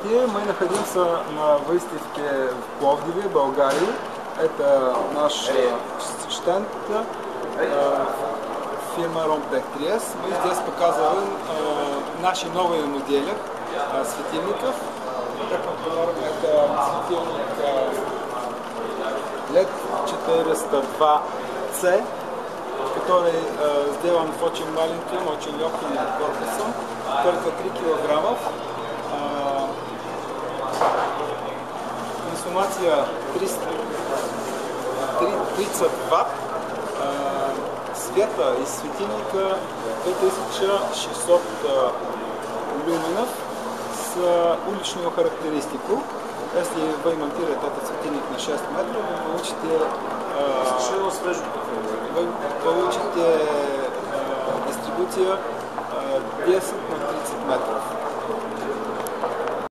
здравейте! Мы находимся на выставке в Пловдиве, Болгарии. Это наш штенд фирма Romtech 3S. Мы здесь показываем наши новые модели светильников. Это светильник LED 402C, который сделан в очень маленьким, очень легким корпусом, только 3 килограммов. Консумация 30 ватт, света из светильника 2600 люменов с уличную характеристику. Если вы монтируете этот светильник на 6 метров, вы получите дистрибуцию 10 на 30 метров.